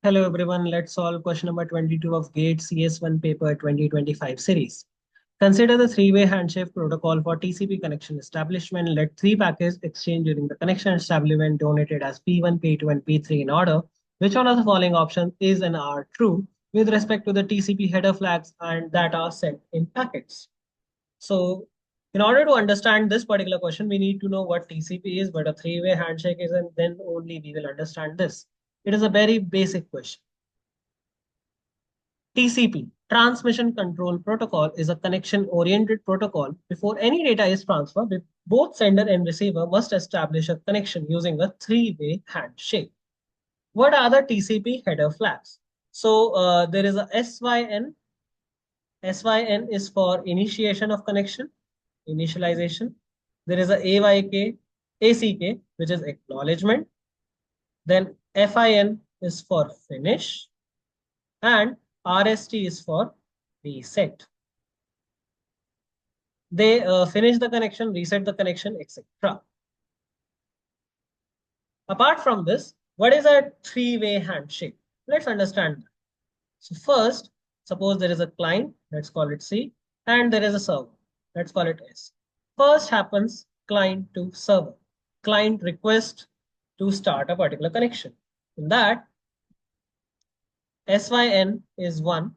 Hello everyone, let's solve question number 22 of GATE CS1 paper 2025 series. Consider the three-way handshake protocol for TCP connection establishment. Let three packets exchange during the connection establishment donated as P1, P2, and P3 in order. Which one of the following options is and are true with respect to the TCP header flags and that are sent in packets? So in order to understand this particular question, we need to know what TCP is, what a three-way handshake is, and then only we will understand this. It is a very basic question. TCP, Transmission Control Protocol, is a connection-oriented protocol. Before any data is transferred, both sender and receiver must establish a connection using a three-way handshake. What are the TCP header flags? So there is a SYN. SYN is for initiation of connection, initialization. There is a AYK, ACK, which is acknowledgement. Then FIN is for finish, and RST is for reset. They finish the connection, reset the connection, etc. Apart from this, what is a three-way handshake? Let's understand that. So first, suppose there is a client, let's call it C, and there is a server, let's call it S. First happens client to server. Client request to start a particular connection. In that, SYN is 1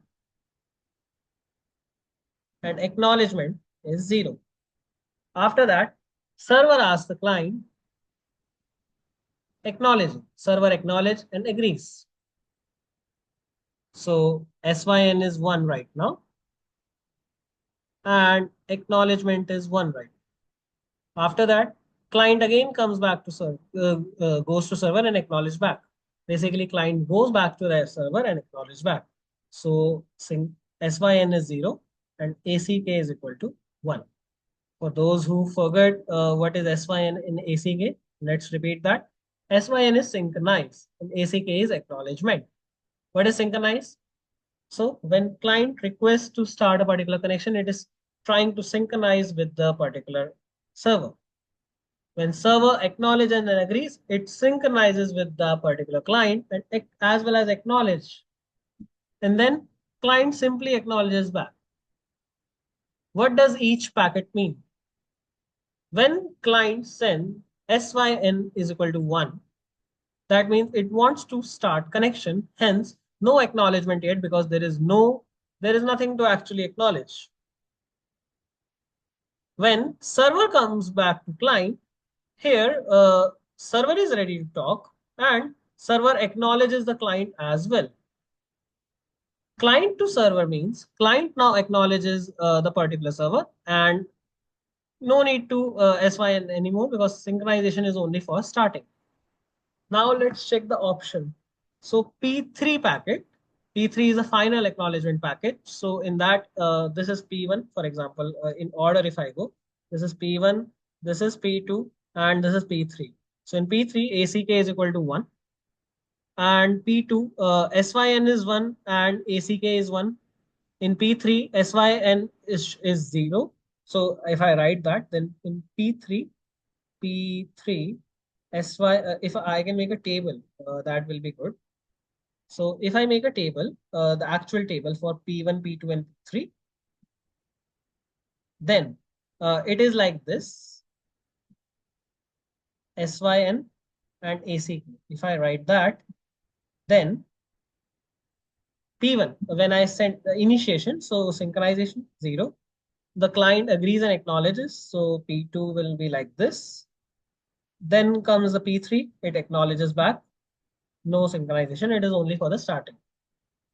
and acknowledgement is 0. After that, server asks the client, acknowledging. Server acknowledge and agrees. So SYN is 1 right now. And acknowledgement is 1 right now. After that, client again comes back to server, goes to server and acknowledge back. Basically, client goes back to their server and acknowledge back. So SYN is 0 and ACK is equal to 1. For those who forgot what is SYN in ACK, let's repeat that. SYN is synchronize and ACK is acknowledgement. What is synchronize? So when client requests to start a particular connection, it is trying to synchronize with the particular server. When server acknowledges and then agrees, it synchronizes with the particular client and as well as acknowledge. And then client simply acknowledges back. What does each packet mean? When client send SYN is equal to 1, that means it wants to start connection. Hence, no acknowledgement yet because there is nothing to actually acknowledge. When server comes back to client, here server is ready to talk and server acknowledges the client as well. Client to server means client now acknowledges the particular server and no need to SYN anymore because synchronization is only for starting. Now let's check the option. So P3 packet, P3 is a final acknowledgement packet. So in that, this is P1, for example, in order if I go, this is P1, this is P2, and this is P3. So in P3, ACK is equal to 1. And P2, SYN is 1 and ACK is 1. In P3, SYN is 0. So if I write that, then in P3, if I can make a table, that will be good. So if I make a table, the actual table for P1, P2, and P3, then it is like this, SYN and ACK. If I write that, then P1, when I send the initiation, so synchronization, 0. The client agrees and acknowledges, so P2 will be like this. Then comes the P3, it acknowledges back. No synchronization, it is only for the starting.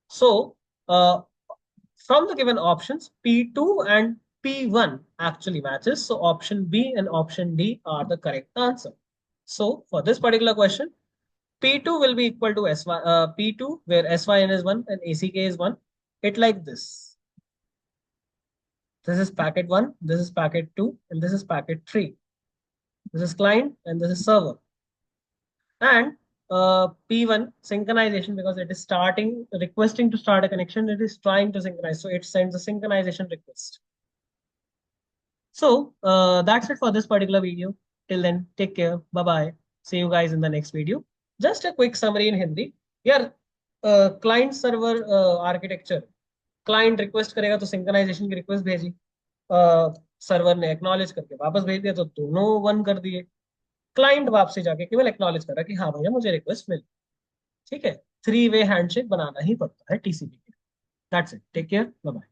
So from the given options, P2 and P1 actually matches. So option B and option D are the correct answer. So for this particular question, P2 will be equal to P2 where SYN is 1 and ACK is 1. It like this. This is packet 1, this is packet 2, and this is packet 3. This is client and this is server. And P1 synchronization because it is requesting to start a connection. It is trying to synchronize. So it sends a synchronization request. So that's it for this particular video. Till then, take care. Bye bye. See you guys in the next video. Just a quick summary in Hindi. यार client server architecture, client request करेगा तो synchronisation की request भेजी, server ने acknowledge करके वापस भेज दिया तो दोनों वन कर दिए। क्लाइंट वापसी जाके केवल एक्नॉलेज करा कि हाँ भैया मुझे रिक्वेस्ट मिली। ठीक है, थ्री वे हैंडशेक बनाना ही पड़ता है टीसीपी के लिए। That's it, take care, bye bye.